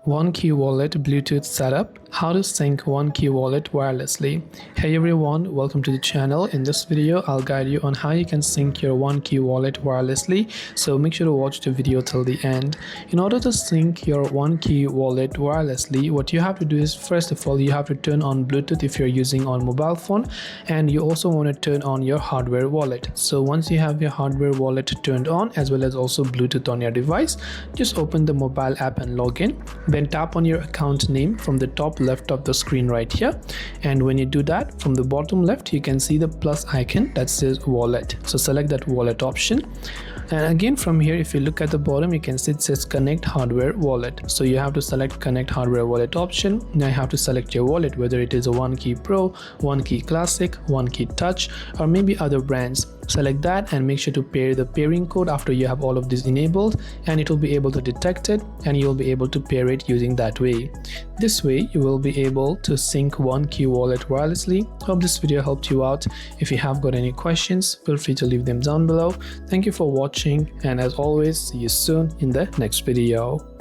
OneKey Wallet Bluetooth setup. How to sync OneKey Wallet wirelessly. Hey everyone, welcome to the channel. In this video, I'll guide you on how you can sync your OneKey Wallet wirelessly. So make sure to watch the video till the end. In order to sync your OneKey Wallet wirelessly, what you have to do is, first of all, you have to turn on Bluetooth if you're using on mobile phone, and you also want to turn on your hardware wallet. So once you have your hardware wallet turned on as well as also Bluetooth on your device, just open the mobile app and log in. Then tap on your account name from the top left of the screen right here, and when you do that, from the bottom left you can see the plus icon that says wallet. So select that wallet option, and again from here, if you look at the bottom, you can see it says connect hardware wallet. So you have to select connect hardware wallet option. Now you have to select your wallet, whether it is a OneKey Pro, OneKey Classic, OneKey Touch, or maybe other brands. Select that and make sure to pair the pairing code after you have all of these enabled, and it will be able to detect it and you will be able to pair it using that way. This way you will be able to sync OneKey Wallet wirelessly. Hope this video helped you out. If you have got any questions, feel free to leave them down below. Thank you for watching, and as always, see you soon in the next video.